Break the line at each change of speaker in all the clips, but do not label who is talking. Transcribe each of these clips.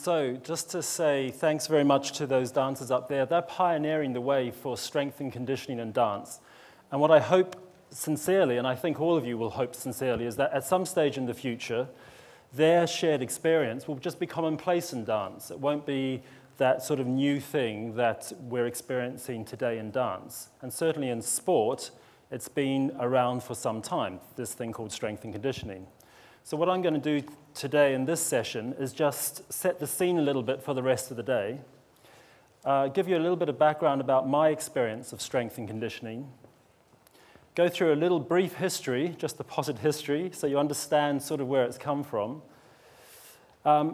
So just to say thanks very much to those dancers up there. They're pioneering the way for strength and conditioning in dance. And what I hope sincerely, and I think all of you will hope sincerely, is that at some stage in the future, their shared experience will just be commonplace in dance. It won't be that sort of new thing that we're experiencing today in dance. And certainly in sport, it's been around for some time, this thing called strength and conditioning. So what I'm going to do today in this session is just set the scene a little bit for the rest of the day, give you a little bit of background about my experience of strength and conditioning, go through a little brief history, just the potted history, so you understand sort of where it's come from,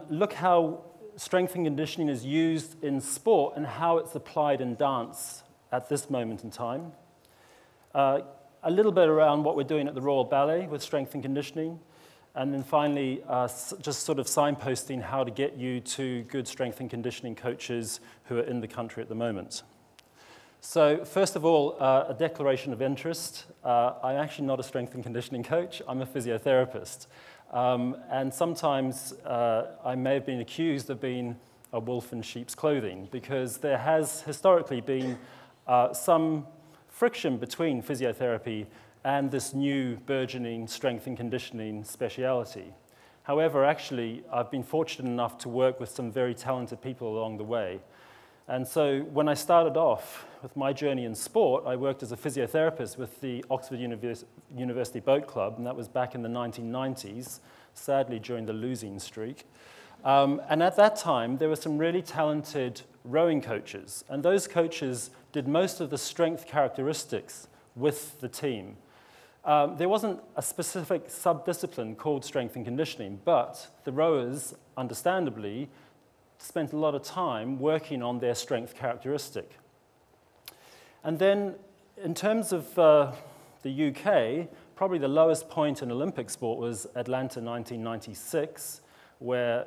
look how strength and conditioning is used in sport and how it's applied in dance at this moment in time, a little bit around what we're doing at the Royal Ballet with strength and conditioning, and then finally, just sort of signposting how to get you to good strength and conditioning coaches who are in the country at the moment. So first of all, a declaration of interest. I'm actually not a strength and conditioning coach. I'm a physiotherapist. And sometimes I may have been accused of being a wolf in sheep's clothing because there has historically been some friction between physiotherapy and this new burgeoning strength and conditioning speciality. However, actually, I've been fortunate enough to work with some very talented people along the way. And so when I started off with my journey in sport, I worked as a physiotherapist with the Oxford University Boat Club, and that was back in the 1990s, sadly during the losing streak. And at that time, there were some really talented rowing coaches, and those coaches did most of the strength characteristics with the team. There wasn't a specific sub-discipline called strength and conditioning, but the rowers, understandably, spent a lot of time working on their strength characteristic. And then, in terms of the UK, probably the lowest point in Olympic sport was Atlanta 1996, where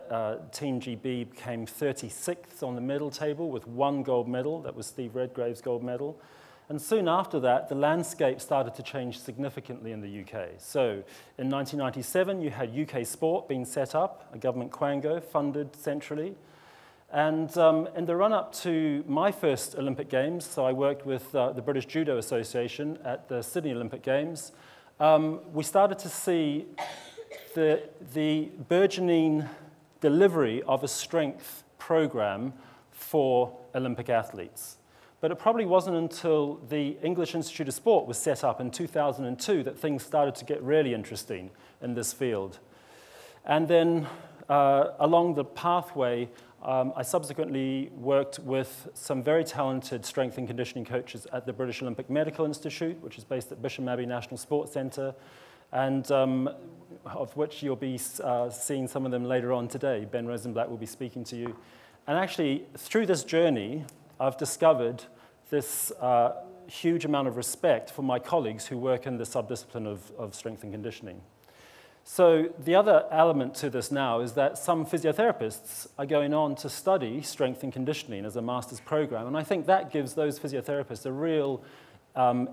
Team GB came 36th on the medal table with 1 gold medal. That was Steve Redgrave's gold medal. And soon after that, the landscape started to change significantly in the UK. So in 1997, you had UK Sport being set up, a government quango funded centrally. And in the run-up to my first Olympic Games, so I worked with the British Judo Association at the Sydney Olympic Games, we started to see the burgeoning delivery of a strength program for Olympic athletes. But it probably wasn't until the English Institute of Sport was set up in 2002 that things started to get really interesting in this field. And then along the pathway, I subsequently worked with some very talented strength and conditioning coaches at the British Olympic Medical Institute, which is based at Bisham Abbey National Sports Centre, and of which you'll be seeing some of them later on today. Ben Rosenblatt will be speaking to you. And actually, through this journey, I've discovered this huge amount of respect for my colleagues who work in the subdiscipline of strength and conditioning. So the other element to this now is that some physiotherapists are going on to study strength and conditioning as a master's program, and I think that gives those physiotherapists a real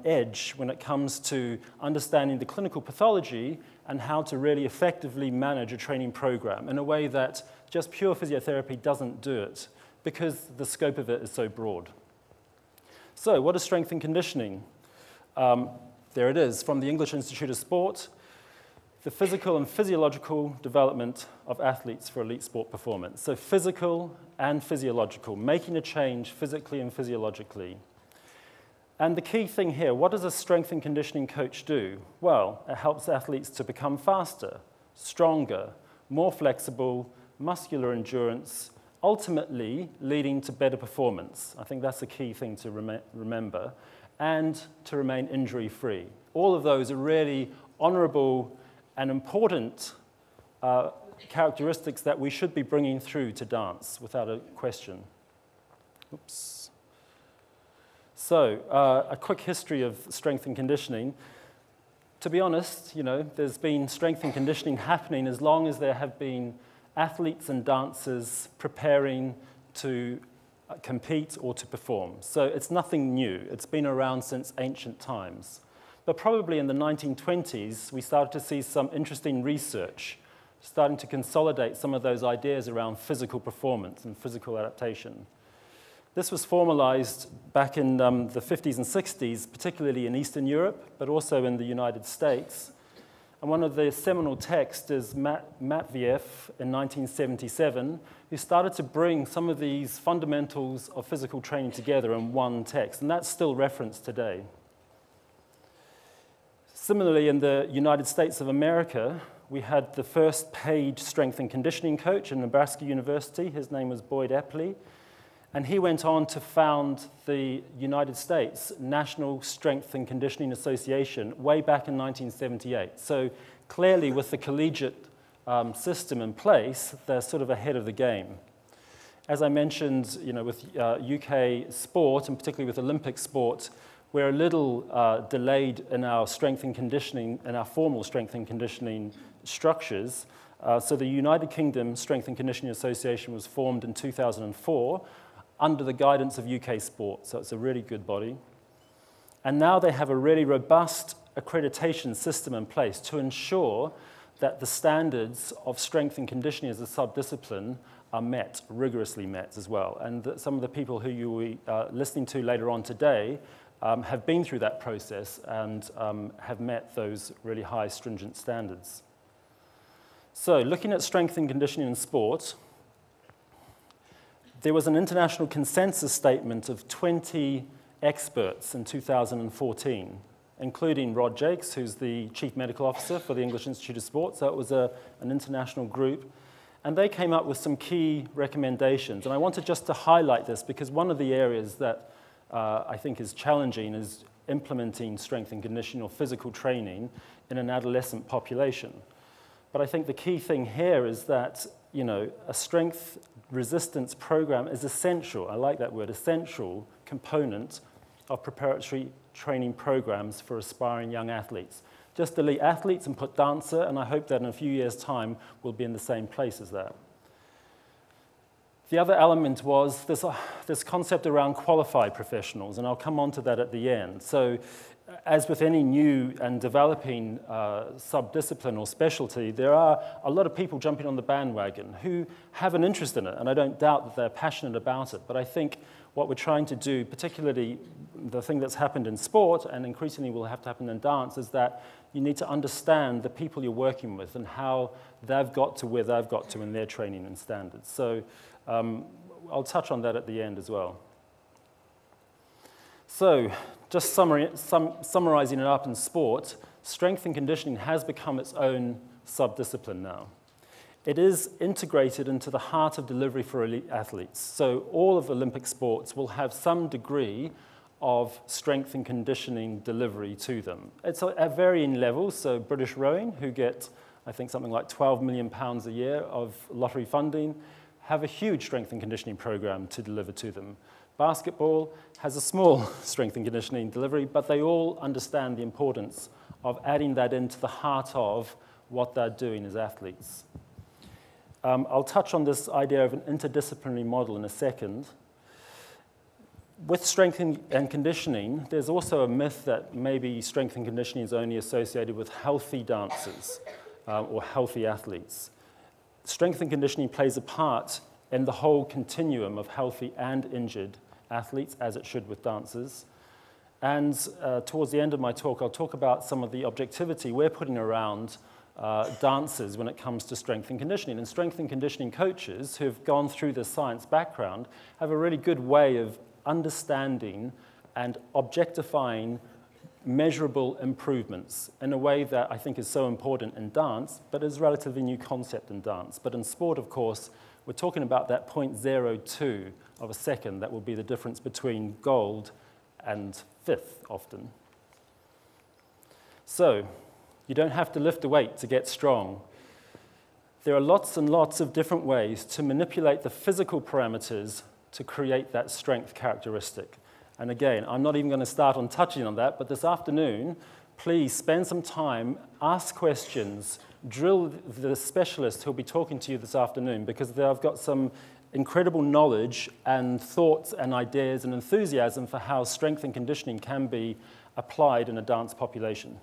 edge when it comes to understanding the clinical pathology and how to really effectively manage a training program in a way that just pure physiotherapy doesn't do it, because the scope of it is so broad. So what is strength and conditioning? There it is, from the English Institute of Sport, the physical and physiological development of athletes for elite sport performance. So physical and physiological, making a change physically and physiologically. And the key thing here, what does a strength and conditioning coach do? Well, it helps athletes to become faster, stronger, more flexible, muscular endurance, ultimately leading to better performance. I think that's the key thing to remember, and to remain injury-free. All of those are really honorable and important characteristics that we should be bringing through to dance, without a question. Oops. So, a quick history of strength and conditioning. To be honest, you know, there's been strength and conditioning happening as long as there have been athletes and dancers preparing to compete or to perform. So it's nothing new. It's been around since ancient times. But probably in the 1920s, we started to see some interesting research starting to consolidate some of those ideas around physical performance and physical adaptation. This was formalized back in the 50s and 60s, particularly in Eastern Europe, but also in the United States. And one of the seminal texts is Matveev in 1977, who started to bring some of these fundamentals of physical training together in one text, and that's still referenced today. Similarly, in the United States of America, we had the first paid strength and conditioning coach in Nebraska University. His name was Boyd Epley. And he went on to found the United States National Strength and Conditioning Association way back in 1978. So clearly, with the collegiate system in place, they're sort of ahead of the game. As I mentioned, with UK sport, and particularly with Olympic sport, we're a little delayed in our strength and conditioning, in our formal strength and conditioning structures. So the United Kingdom Strength and Conditioning Association was formed in 2004 under the guidance of UK sport, so it's a really good body. And now they have a really robust accreditation system in place to ensure that the standards of strength and conditioning as a subdiscipline are met, rigorously met as well. And some of the people who you will be listening to later on today have been through that process and have met those really high, stringent standards. So, looking at strength and conditioning in sport, there was an international consensus statement of 20 experts in 2014, including Rod Jakes, who's the Chief Medical Officer for the English Institute of Sport, so it was an international group. And they came up with some key recommendations. And I wanted just to highlight this because one of the areas that I think is challenging is implementing strength and conditioning or physical training in an adolescent population. But I think the key thing here is that, a strength resistance program is essential, I like that word, essential component of preparatory training programs for aspiring young athletes. Just delete athletes and put dancer, and I hope that in a few years' time we'll be in the same place as that. The other element was this concept around qualified professionals, and I'll come on to that at the end. So, as with any new and developing subdiscipline or specialty, there are a lot of people jumping on the bandwagon who have an interest in it, and I don't doubt that they're passionate about it. But I think what we're trying to do, particularly the thing that's happened in sport and increasingly will have to happen in dance, is that you need to understand the people you're working with and how they've got to where they've got to in their training and standards. So I'll touch on that at the end as well. So, just summarizing it up in sport, strength and conditioning has become its own subdiscipline now. It is integrated into the heart of delivery for elite athletes. So all of Olympic sports will have some degree of strength and conditioning delivery to them. It's at varying levels, so British rowing, who get, I think, something like £12 million a year of lottery funding, have a huge strength and conditioning program to deliver to them. Basketball has a small strength and conditioning delivery, but they all understand the importance of adding that into the heart of what they're doing as athletes. I'll touch on this idea of an interdisciplinary model in a second. With strength and conditioning, there's also a myth that maybe strength and conditioning is only associated with healthy dancers or healthy athletes. Strength and conditioning plays a part in the whole continuum of healthy and injured athletes, as it should with dancers. And towards the end of my talk, I'll talk about some of the objectivity we're putting around dancers when it comes to strength and conditioning. And strength and conditioning coaches who've gone through the science background have a really good way of understanding and objectifying measurable improvements in a way that I think is so important in dance, but is a relatively new concept in dance. But in sport, of course, we're talking about that 0.02 of a second that will be the difference between gold and fifth often. So, you don't have to lift a weight to get strong. There are lots and lots of different ways to manipulate the physical parameters to create that strength characteristic. And again, I'm not even going to start on touching on that, but this afternoon, please spend some time, ask questions, drill the specialists who'll be talking to you this afternoon, because they've got some incredible knowledge and thoughts and ideas and enthusiasm for how strength and conditioning can be applied in a dance population.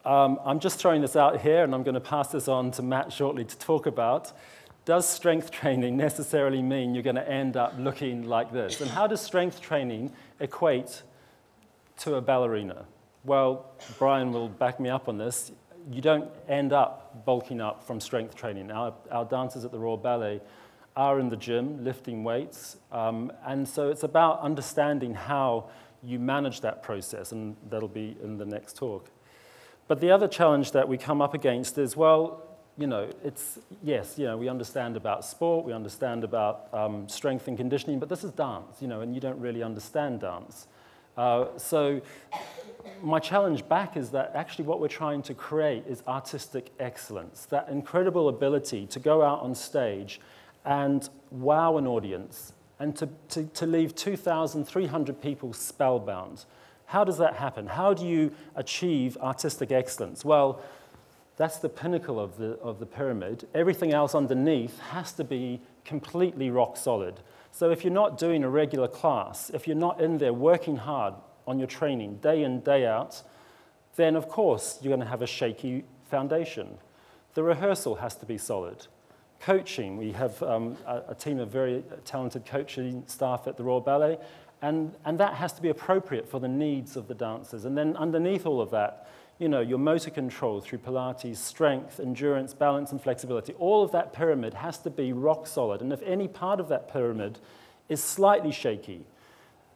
I'm just throwing this out here, and I'm going to pass this on to Matt shortly to talk about. Does strength training necessarily mean you're going to end up looking like this? And how does strength training equate to a ballerina? Well, Brian will back me up on this. You don't end up bulking up from strength training. Our dancers at the Royal Ballet are in the gym lifting weights, and so it's about understanding how you manage that process, and that'll be in the next talk. But the other challenge that we come up against is, well, you know, we understand about sport, we understand about strength and conditioning, but this is dance, you know, and you don't really understand dance. So my challenge back is that actually what we're trying to create is artistic excellence, that incredible ability to go out on stage and wow an audience and to leave 2,300 people spellbound. How does that happen? How do you achieve artistic excellence? Well, that's the pinnacle of the pyramid. Everything else underneath has to be completely rock solid. So if you're not doing a regular class, if you're not in there working hard on your training day in, day out, then of course you're going to have a shaky foundation. The rehearsal has to be solid. Coaching, we have a team of very talented coaching staff at the Royal Ballet, and that has to be appropriate for the needs of the dancers. And then underneath all of that, you know, your motor control through Pilates, strength, endurance, balance, and flexibility, all of that pyramid has to be rock solid. And if any part of that pyramid is slightly shaky,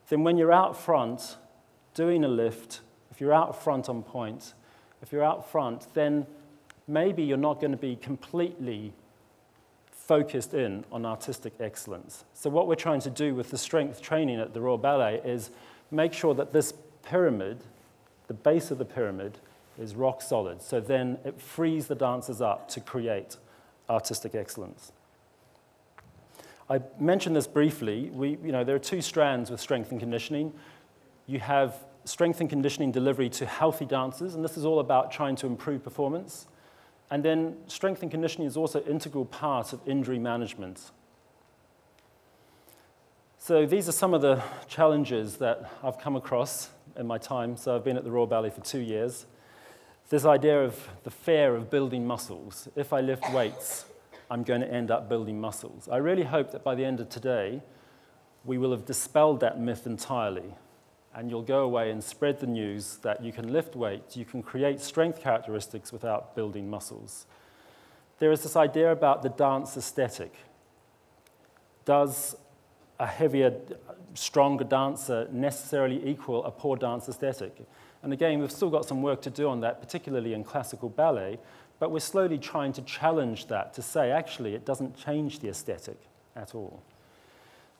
then when you're out front doing a lift, if you're out front on point, if you're out front, then maybe you're not going to be completely focused in on artistic excellence. So what we're trying to do with the strength training at the Royal Ballet is make sure that this pyramid, the base of the pyramid, is rock solid. So then it frees the dancers up to create artistic excellence. I mentioned this briefly. There are two strands with strength and conditioning. You have strength and conditioning delivery to healthy dancers, and this is all about trying to improve performance. And then strength and conditioning is also an integral part of injury management. So these are some of the challenges that I've come across in my time. So I've been at the Royal Ballet for 2 years. This idea of the fear of building muscles. If I lift weights, I'm going to end up building muscles. I really hope that by the end of today, we will have dispelled that myth entirely. And you'll go away and spread the news that you can lift weights, you can create strength characteristics without building muscles. There is this idea about the dance aesthetic. Does a heavier, stronger dancer necessarily equal a poor dance aesthetic? And again, we've still got some work to do on that, particularly in classical ballet, but we're slowly trying to challenge that to say, actually, it doesn't change the aesthetic at all.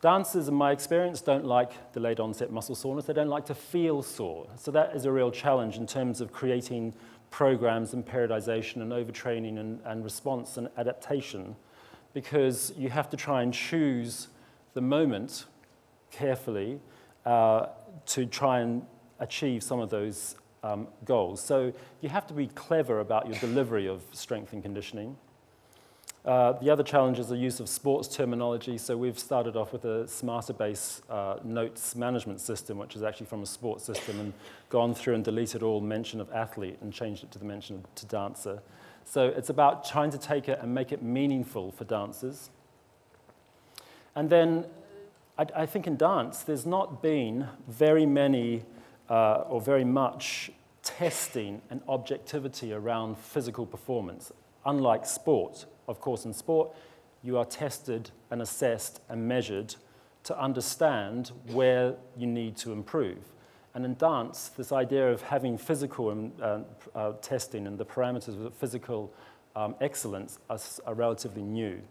Dancers, in my experience, don't like delayed onset muscle soreness. They don't like to feel sore. So that is a real challenge in terms of creating programs and periodization and overtraining and response and adaptation, because you have to try and choose the moment carefully to try and achieve some of those goals. So you have to be clever about your delivery of strength and conditioning. The other challenge is the use of sports terminology. So we've started off with a smarter base notes management system, which is actually from a sports system, and gone through and deleted all mention of athlete and changed it to the mention to dancer. So it's about trying to take it and make it meaningful for dancers. And then I think in dance, there's not been very many or very much testing and objectivity around physical performance, unlike sport. Of course, in sport, you are tested and assessed and measured to understand where you need to improve. And in dance, this idea of having physical testing and the parameters of physical excellence are relatively new.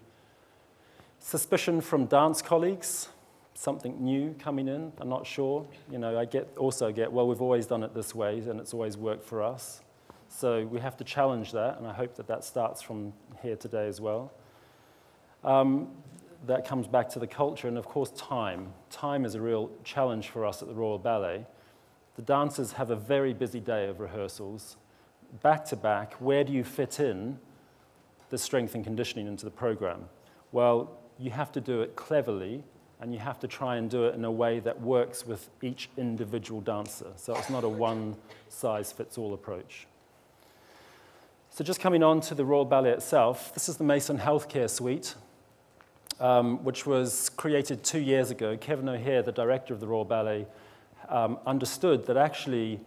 Suspicion from dance colleagues, something new coming in, I'm not sure. You know, I also get, well, we've always done it this way and it's always worked for us. So we have to challenge that, and I hope that that starts from here today as well. That comes back to the culture, and of course time. Time is a real challenge for us at the Royal Ballet. The dancers have a very busy day of rehearsals. Back to back, where do you fit in the strength and conditioning into the program? Well, you have to do it cleverly, and you have to try and do it in a way that works with each individual dancer. So it's not a one-size-fits-all approach. So just coming on to the Royal Ballet itself, this is the Mason Healthcare Suite, which was created 2 years ago. Kevin O'Hare, the director of the Royal Ballet, understood that actually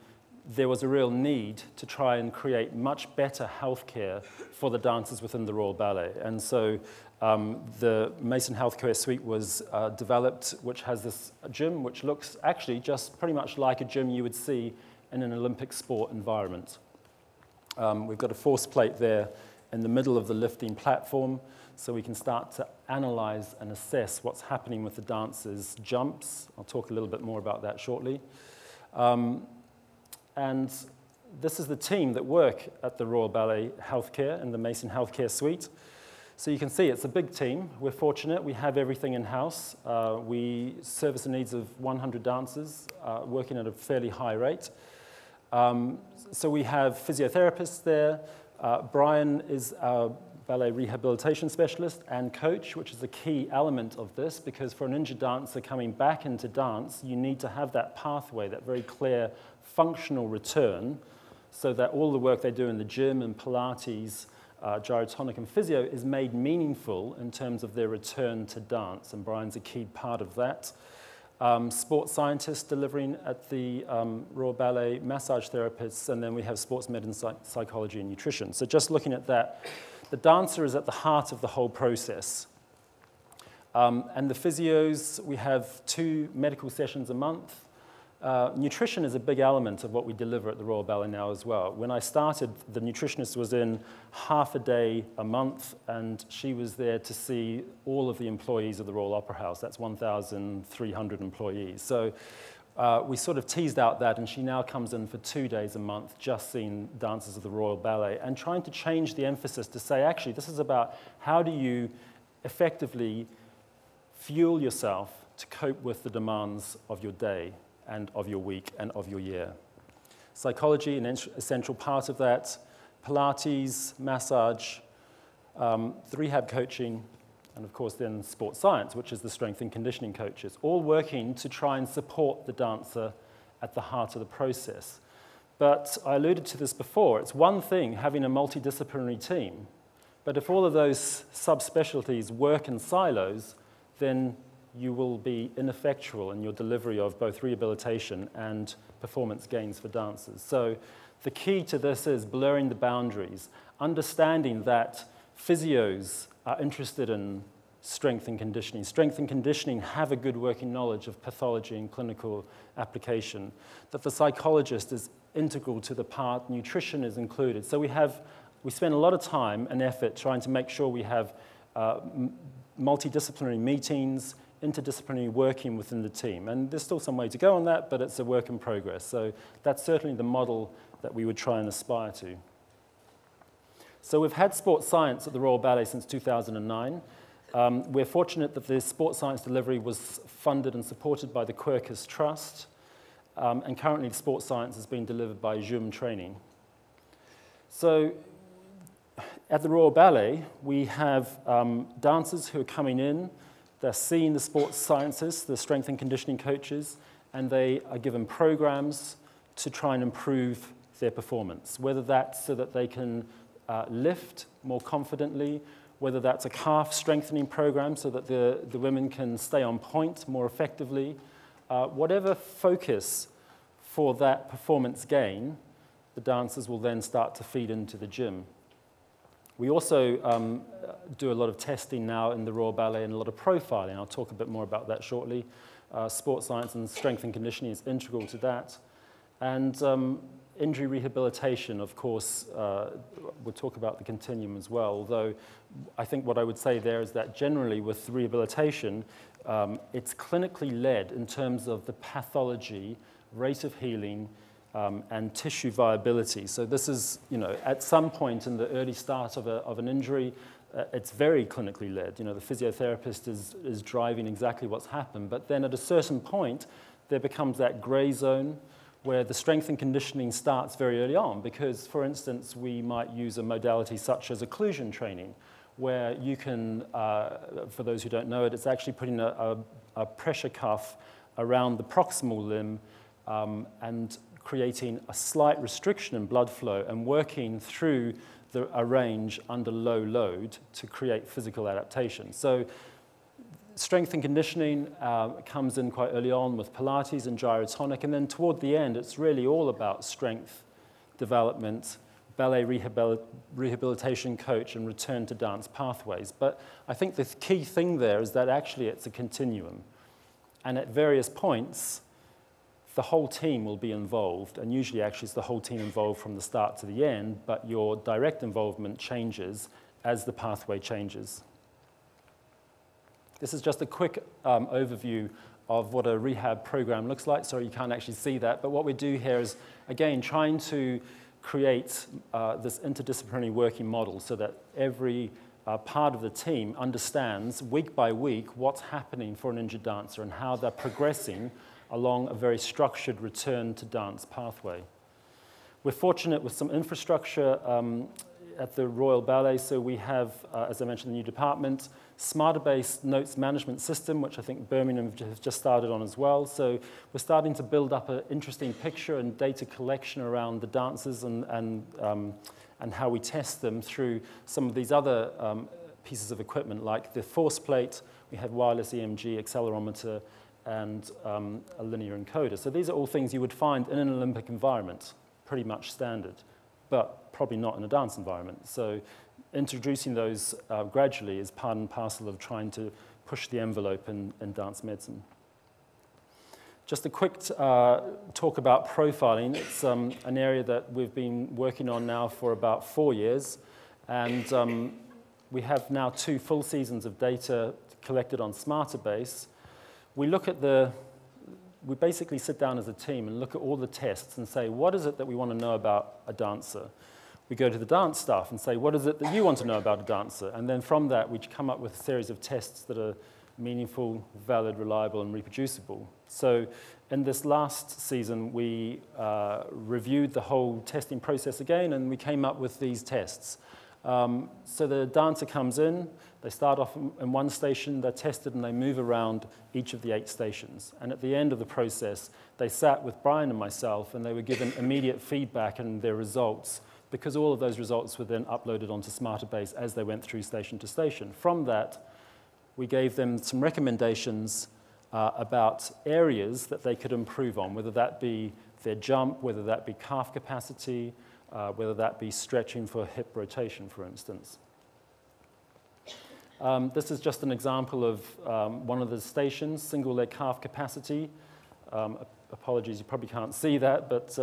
there was a real need to try and create much better healthcare for the dancers within the Royal Ballet. And so the Mason Healthcare Suite was developed, which has this gym, which looks actually just pretty much like a gym you would see in an Olympic sport environment. We've got a force plate there in the middle of the lifting platform, so we can start to analyze and assess what's happening with the dancers' jumps. I'll talk a little bit more about that shortly. And this is the team that work at the Royal Ballet Healthcare in the Mason Healthcare Suite. So you can see it's a big team. We're fortunate. We have everything in-house. We service the needs of 100 dancers working at a fairly high rate. So we have physiotherapists there. Brian is our ballet rehabilitation specialist and coach, which is a key element of this, because for an injured dancer coming back into dance, you need to have that pathway, that very clear functional return, so that all the work they do in the gym and Pilates, gyrotonic and physio is made meaningful in terms of their return to dance, and Brian's a key part of that. Sports scientists delivering at the Royal Ballet, massage therapists, and then we have sports medicine, psychology, and nutrition. So just looking at that, the dancer is at the heart of the whole process. And the physios, we have 2 medical sessions a month. Nutrition is a big element of what we deliver at the Royal Ballet now as well. When I started, the nutritionist was in half a day a month, and she was there to see all of the employees of the Royal Opera House. That's 1,300 employees. So we sort of teased out that, and she now comes in for 2 days a month just seeing dancers of the Royal Ballet and trying to change the emphasis to say, actually, this is about how do you effectively fuel yourself to cope with the demands of your day and of your week and of your year. Psychology, an essential part of that, Pilates, massage, the rehab coaching, and of course then sports science, which is the strength and conditioning coaches, all working to try and support the dancer at the heart of the process. But I alluded to this before, it's one thing having a multidisciplinary team, but if all of those subspecialties work in silos, then you will be ineffectual in your delivery of both rehabilitation and performance gains for dancers. So the key to this is blurring the boundaries, understanding that physios are interested in strength and conditioning. Strength and conditioning have a good working knowledge of pathology and clinical application, that the psychologist is integral to the part, nutrition is included. So we spend a lot of time and effort trying to make sure we have multidisciplinary meetings, interdisciplinary working within the team. And there's still some way to go on that, but it's a work in progress. So that's certainly the model that we would try and aspire to. So we've had sports science at the Royal Ballet since 2009. We're fortunate that the sports science delivery was funded and supported by the Quercus Trust, and currently the sports science is being delivered by Occlusion Training. So at the Royal Ballet, we have dancers who are coming in. They're seeing the sports scientists, the strength and conditioning coaches, and they are given programs to try and improve their performance, whether that's so that they can lift more confidently, whether that's a calf strengthening program so that the women can stay on point more effectively. Whatever focus for that performance gain, the dancers will then start to feed into the gym. We also do a lot of testing now in the Royal Ballet and a lot of profiling. I'll talk a bit more about that shortly. Sports science and strength and conditioning is integral to that. And injury rehabilitation, of course, we'll talk about the continuum as well, although I think what I would say there is that generally with rehabilitation, it's clinically led in terms of the pathology, rate of healing, and tissue viability. So this is, at some point in the early start of an injury, it's very clinically led. The physiotherapist is driving exactly what's happened, but then at a certain point, there becomes that gray zone where the strength and conditioning starts very early on, because, for instance, we might use a modality such as occlusion training, where you can, for those who don't know it, it's actually putting a pressure cuff around the proximal limb and creating a slight restriction in blood flow and working through a range under low load to create physical adaptation. So strength and conditioning comes in quite early on with Pilates and gyrotonic, and then toward the end, it's really all about strength development, ballet rehabilitation coach, and return to dance pathways. But I think the key thing there is that actually it's a continuum. And at various points, the whole team will be involved, and usually actually it's the whole team involved from the start to the end, but your direct involvement changes as the pathway changes. This is just a quick overview of what a rehab program looks like. Sorry, you can't actually see that, but what we do here is, again, trying to create this interdisciplinary working model so that every part of the team understands week by week what's happening for an injured dancer and how they're progressing along a very structured return to dance pathway. We're fortunate with some infrastructure at the Royal Ballet, so we have, as I mentioned, the new department, smarter-based notes management system, which I think Birmingham has just started on as well. So we're starting to build up an interesting picture and data collection around the dancers and how we test them through some of these other pieces of equipment, like the force plate. We have wireless EMG, accelerometer, and a linear encoder. So these are all things you would find in an Olympic environment, pretty much standard, but probably not in a dance environment. So introducing those gradually is part and parcel of trying to push the envelope in dance medicine. Just a quick talk about profiling. It's an area that we've been working on now for about 4 years, and we have now 2 full seasons of data collected on SmarterBase. We basically sit down as a team and look at all the tests and say, what is it that we want to know about a dancer? We go to the dance staff and say, what is it that you want to know about a dancer? And then from that, we come up with a series of tests that are meaningful, valid, reliable, and reproducible. So in this last season, we reviewed the whole testing process again, and we came up with these tests. So the dancer comes in, they start off in one station, they're tested, and they move around each of the 8 stations. And at the end of the process, they sat with Brian and myself, and they were given immediate feedback and their results, because all of those results were then uploaded onto SmarterBase as they went through station to station. From that, we gave them some recommendations about areas that they could improve on, whether that be their jump, whether that be calf capacity, whether that be stretching for hip rotation, for instance. This is just an example of one of the stations, single leg calf capacity. Apologies, you probably can't see that, but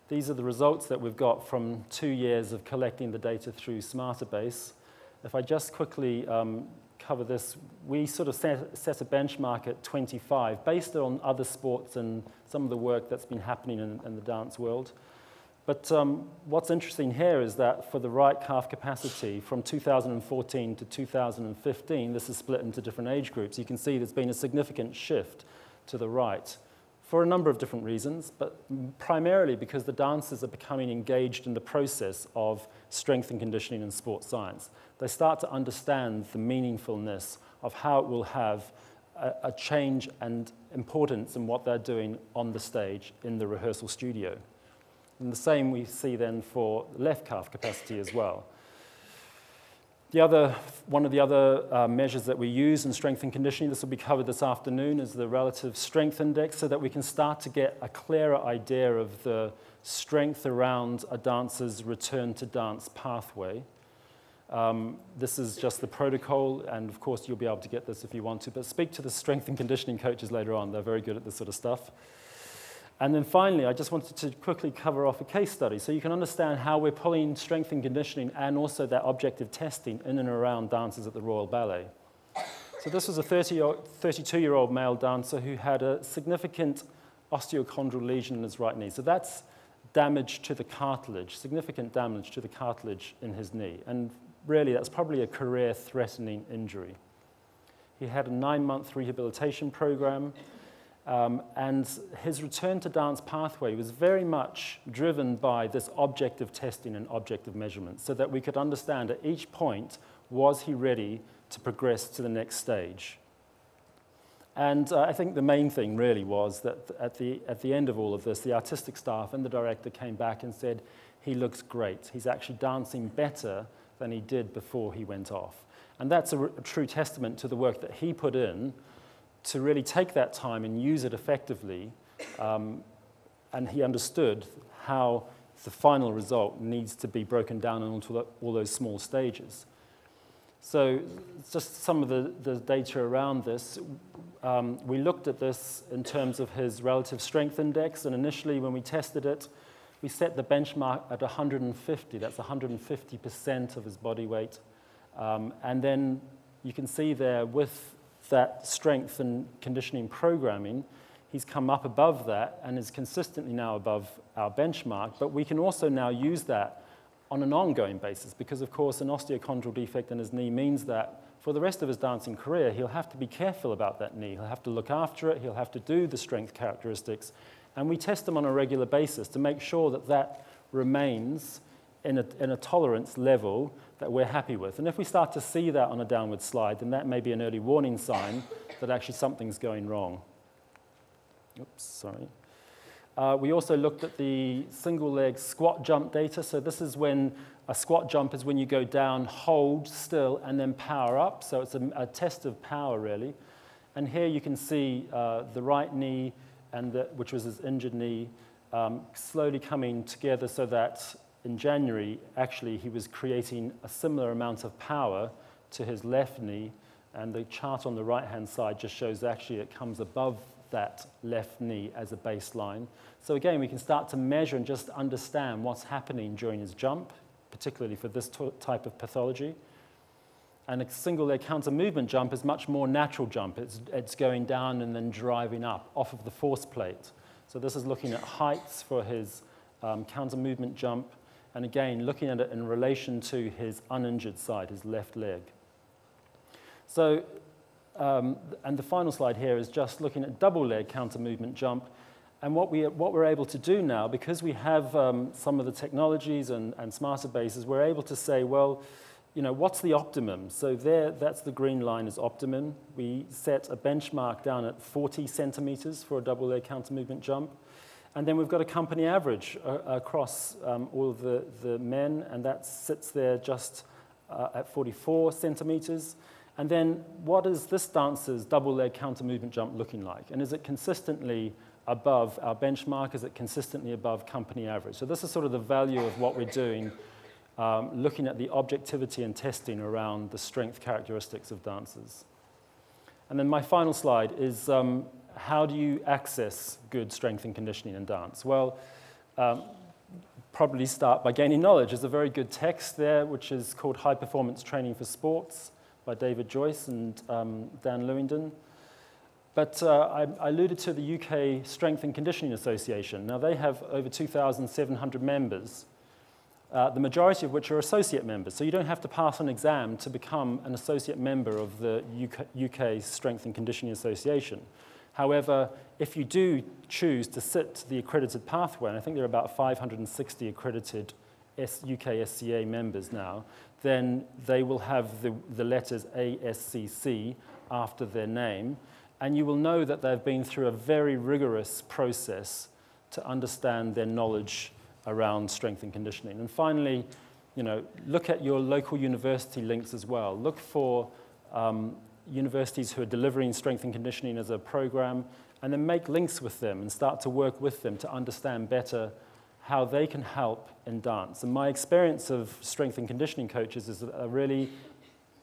these are the results that we've got from 2 years of collecting the data through SmarterBase. If I just quickly cover this, we sort of set a benchmark at 25 based on other sports and some of the work that's been happening in the dance world. But what's interesting here is that for the right calf capacity from 2014 to 2015, this is split into different age groups. You can see there's been a significant shift to the right for a number of different reasons, but primarily because the dancers are becoming engaged in the process of strength and conditioning and sports science. They start to understand the meaningfulness of how it will have a change and importance in what they're doing on the stage in the rehearsal studio. And the same we see then for left calf capacity as well. One of the other measures that we use in strength and conditioning, this will be covered this afternoon, is the relative strength index, so that we can start to get a clearer idea of the strength around a dancer's return to dance pathway. This is just the protocol, and of course you'll be able to get this if you want to, but speak to the strength and conditioning coaches later on. They're very good at this sort of stuff. And then finally, I just wanted to quickly cover off a case study so you can understand how we're pulling strength and conditioning and also that objective testing in and around dancers at the Royal Ballet. So this was a 32-year-old male dancer who had a significant osteochondral lesion in his right knee. So that's damage to the cartilage, significant damage to the cartilage in his knee. And really, that's probably a career-threatening injury. He had a 9-month rehabilitation program. And his return to dance pathway was very much driven by this objective testing and objective measurement so that we could understand at each point, was he ready to progress to the next stage? And I think the main thing really was that at the end of all of this, the artistic staff and the director came back and said, he looks great. He's actually dancing better than he did before he went off. And that's a true testament to the work that he put in to really take that time and use it effectively. And he understood how the final result needs to be broken down into all those small stages. So just some of the data around this. We looked at this in terms of his relative strength index, and initially when we tested it, we set the benchmark at 150. That's 150% of his body weight. And then you can see there with that strength and conditioning programming, he's come up above that and is consistently now above our benchmark. But we can also now use that on an ongoing basis because, of course, an osteochondral defect in his knee means that for the rest of his dancing career, he'll have to be careful about that knee. He'll have to look after it. He'll have to do the strength characteristics. And we test them on a regular basis to make sure that that remains in a tolerance level that we're happy with. And if we start to see that on a downward slide, then that may be an early warning sign that actually something's going wrong. Oops, sorry. We also looked at the single leg squat jump data. So this is when a squat jump is when you go down, hold still, and then power up. So it's a test of power, really. And here you can see the right knee, which was his injured knee, slowly coming together so that in January, actually, he was creating a similar amount of power to his left knee. And the chart on the right-hand side just shows actually it comes above that left knee as a baseline. So again, we can start to measure and just understand what's happening during his jump, particularly for this type of pathology. And a single leg counter movement jump is much more natural jump. It's going down and then driving up off of the force plate. So this is looking at heights for his counter movement jump. And again, looking at it in relation to his uninjured side, his left leg. So, and the final slide here is just looking at double leg counter movement jump. And what we're able to do now, because we have some of the technologies and smarter bases, we're able to say, well, you know, what's the optimum? So that's the green line is optimum. We set a benchmark down at 40 centimeters for a double leg counter movement jump. And then we've got a company average across all of the men, and that sits there just at 44 centimeters. And then what is this dancer's double leg counter movement jump looking like? And is it consistently above our benchmark? Is it consistently above company average? So this is sort of the value of what we're doing, looking at the objectivity and testing around the strength characteristics of dancers. And then my final slide is how do you access good strength and conditioning in dance? Well, probably start by gaining knowledge. There's a very good text there, which is called High Performance Training for Sports by David Joyce and Dan Lewingdon. But I alluded to the UK Strength and Conditioning Association. Now, they have over 2,700 members, the majority of which are associate members. So you don't have to pass an exam to become an associate member of the UK Strength and Conditioning Association. However, if you do choose to sit the accredited pathway, and I think there are about 560 accredited UK SCA members now, then they will have the letters ASCC after their name, and you will know that they've been through a very rigorous process to understand their knowledge around strength and conditioning. And finally, you know, look at your local university links as well. Look for universities who are delivering strength and conditioning as a program, and then make links with them and start to work with them to understand better how they can help in dance. And my experience of strength and conditioning coaches is a really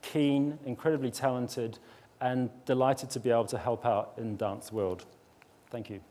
keen, incredibly talented, and delighted to be able to help out in the dance world. Thank you.